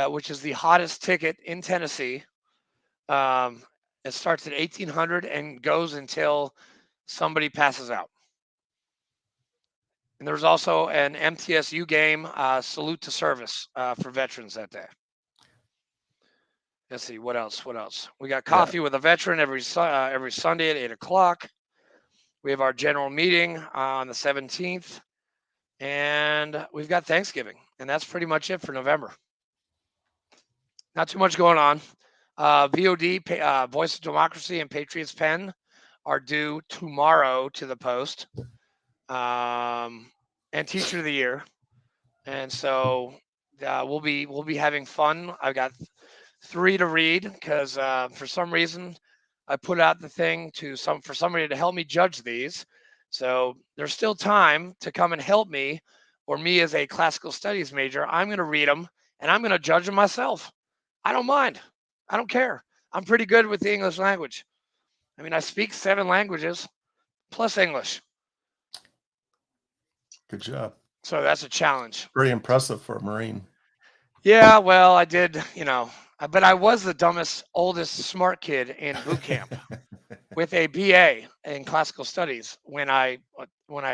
which is the hottest ticket in Tennessee. Um, it starts at 1800 and goes until somebody passes out. And there's also an MTSU game, salute to service for veterans that day. Let's see what else. What else? We got Yeah, coffee with a veteran every Sunday at 8 o'clock. We have our general meeting on the 17th, and we've got Thanksgiving, and that's pretty much it for November. Not too much going on. VOD, Voice of Democracy, and Patriots Pen are due tomorrow to the Post, and Teacher of the Year, and so we'll be having fun. I've got three to read because for some reason I put out the thing for somebody to help me judge these. So there's still time to come and help me, or me as a classical studies major. I'm going to read them and I'm going to judge them myself. I don't mind. I don't care. I'm pretty good with the English language. I mean, I speak 7 languages plus English. good job. So that's a challenge. Very impressive for a Marine. Yeah, well, I did, but I was the dumbest, oldest, smart kid in boot camp with a BA in classical studies when I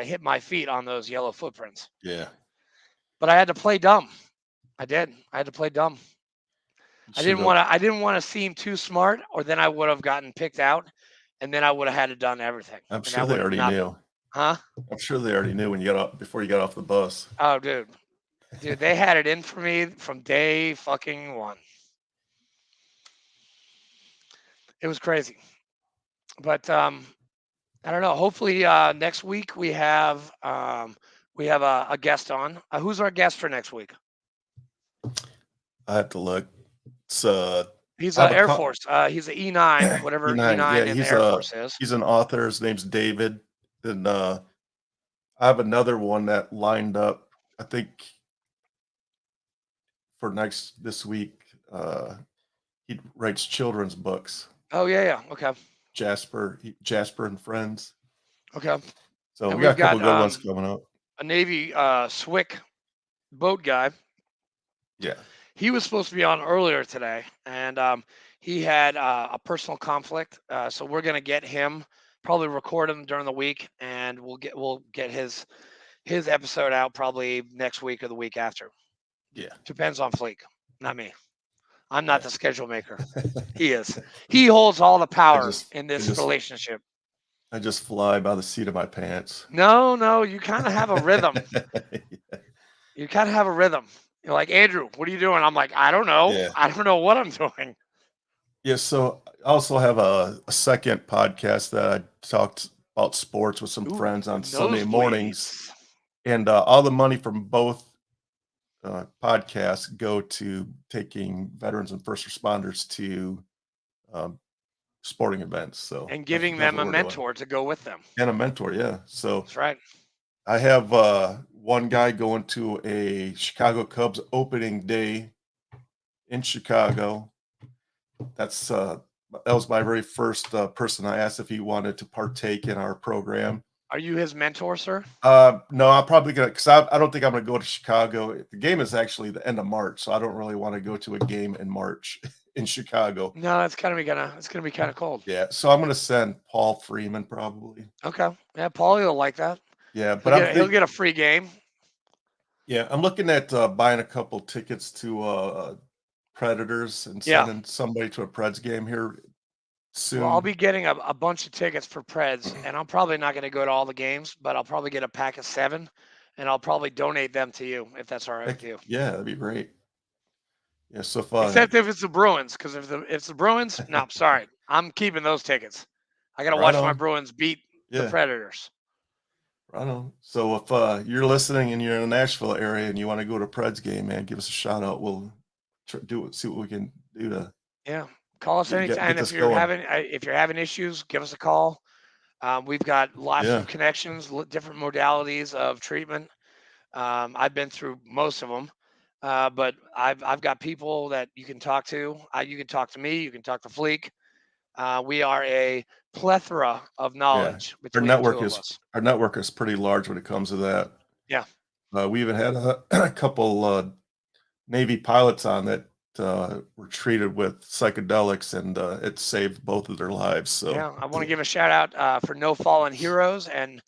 hit my feet on those yellow footprints. Yeah, But I had to play dumb. I did. I had to play dumb. you I should didn't have. want to. I didn't want to seem too smart, or then I would have gotten picked out, and then I would have had to done everything, I'm and sure that they would have already not. knew. Huh? I'm sure they already knew when you got off before you got off the bus. Oh, dude, they had it in for me from day fucking one. It was crazy, but I don't know. Hopefully next week we have a guest on. Who's our guest for next week? I have to look. It's He's I have a Air Force. He's an E9, whatever E9. Yeah, E9 in the Air Force is. he's an author. His name's David. And I have another one that lined up. I think for next this week. He writes children's books. Oh yeah. Okay. Jasper and Friends. Okay. So And we got we've a couple got good ones coming up. a Navy SWIC boat guy. Yeah. He was supposed to be on earlier today, and he had a personal conflict. So we're gonna get him, probably record him during the week, and we'll get his episode out probably next week or the week after. Yeah. Depends on Fleek, not me. I'm not Yeah. the schedule maker. He is. He holds all the I power just in I this just relationship. I just fly by the seat of my pants. No, you kind of have a rhythm. You kind of have a rhythm. You're like, Andrew, what are you doing? I'm like, I don't know. Yeah. I don't know what I'm doing. Yeah. So I also have a second podcast that I talked about sports with some Ooh, friends on Sunday mornings. nosebleeds. And all the money from both podcasts go to taking veterans and first responders to um, sporting events. So And that's giving that's them what a we're doing. mentor to go with them. And a mentor, yeah. So That's right. I have one guy going to a Chicago Cubs opening day in Chicago. That was my very first person I asked if he wanted to partake in our program. Are you his mentor, sir? No, I'm probably gonna because I don't think I'm gonna go to Chicago. The game is actually the end of March, so I don't really want to go to a game in March in Chicago. No, it's gonna be kind of cold. Yeah, so I'm gonna send Paul Freeman probably. Okay. Yeah, Paulie will like that. Yeah, He'll but get he'll get a free game. I'm looking at buying a couple tickets to Predators and Yeah. sending somebody to a Preds game here Well, I'll soon. be getting a bunch of tickets for Preds, and I'm probably not going to go to all the games, but I'll probably get a pack of 7, and I'll probably donate them to you if that's all right with Heck, you. yeah, that'd be great. Yeah, so if Except if it's the Bruins, because if it's the Bruins, no, I'm sorry, I'm keeping those tickets. I got to right watch my on. Bruins beat the Yeah, Predators. right on. So if you're listening and you're in the Nashville area and you want to go to a Preds game, man, give us a shout out. We'll do it. See what we can do to Yeah, call us anytime. get If this you're going. having issues, give us a call. We've got lots Yeah, of connections, different modalities of treatment. I've been through most of them, but I've got people that you can talk to. You can talk to me. You can talk to Fleek. We are a plethora of yeah. knowledge between the two of us. Our network is pretty large when it comes to that. Yeah, We even had a couple Navy pilots on that were treated with psychedelics, and it saved both of their lives. So yeah. I want to give a shout out for No Fallen Heroes and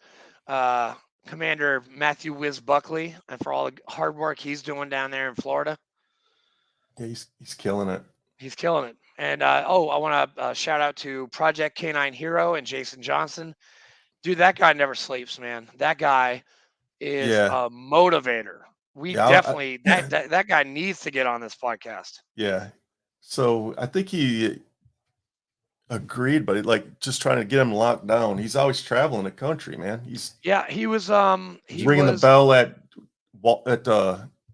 uh, Commander Matthew Wiz Buckley, and for all the hard work he's doing down there in Florida. yeah, he's killing it. He's killing it. And I want to shout out to Project Canine Hero and Jason Johnson. Dude, that guy never sleeps, man. That guy is Yeah, a motivator. We yeah, definitely that guy needs to get on this podcast. yeah. So I think he agreed, but like just trying to get him locked down. He's always traveling the country, man. Yeah, He's he ringing the was bell at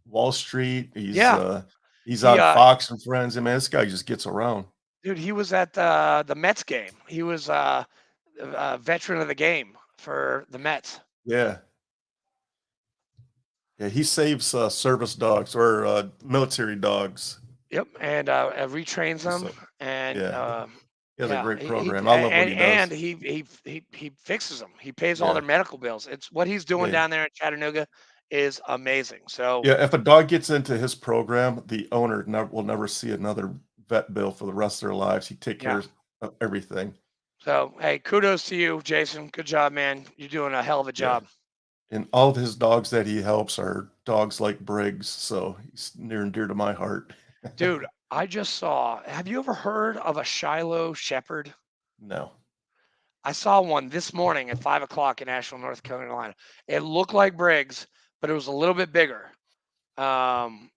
Wall Street. yeah, He's he on Fox and Friends. I mean, this guy just gets around. dude, he was at the Mets game. He was a veteran of the game for the Mets. Yeah, yeah. He saves service dogs or military dogs. Yep, and retrains them, So and yeah, he has a yeah, great he program. I love what he and does. he fixes them. He pays all their Yeah, medical bills. It's what he's doing yeah, down there in Chattanooga is amazing. So yeah. If a dog gets into his program, the owner will never see another vet bill for the rest of their lives. He take care yeah, of everything. so hey, kudos to you, Jason. Good job, man. You're doing a hell of a Yeah. job, And all of his dogs that he helps are dogs like Briggs, so he's near and dear to my heart. dude. I just saw. Have you ever heard of a Shiloh Shepherd? No. I saw one this morning at 5 o'clock in Asheville, North Carolina. It looked like Briggs, but it was a little bit bigger. Um,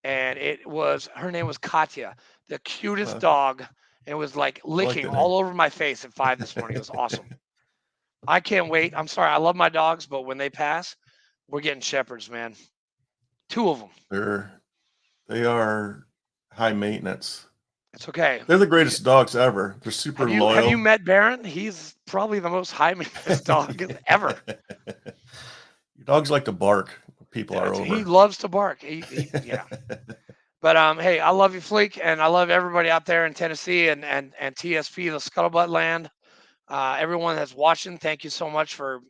and her name was Katya, the cutest Uh, dog. It was like I like licking that name. all over my face at 5 this morning. It was awesome. I can't wait. I'm sorry. I love my dogs, but when they pass, we're getting shepherds, man. 2 of them. They're they are high maintenance. It's okay. They're the greatest dogs ever. They're super Have you loyal. met Baron? He's probably the most high maintenance dog ever. Your dogs like to bark when people are He over. loves to bark. Yeah. But hey, I love you, Fleek, and I love everybody out there in Tennessee and TSP, the Scuttlebutt land. Everyone that's watching, thank you so much for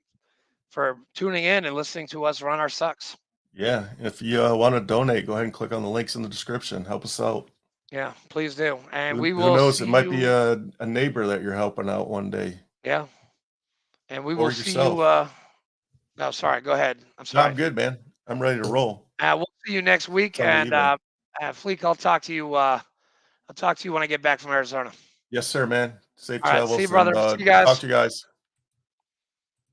tuning in and listening to us run our sucks. Yeah, if you want to donate, go ahead and click on the links in the description. Help us out. Yeah, please do. And we Who will knows? It see might be you. a neighbor that you're helping out one day, Yeah, and we will or see you. yourself. No, sorry. Go ahead. I'm No, sorry. I'm good, man. I'm ready to roll. We'll see you next week. Sunday And evening. Fleek, I'll talk to you. I'll talk to you when I get back from Arizona. Yes, sir, man. Safe All right. See you, travels, and brother. See you talk guys. to you guys.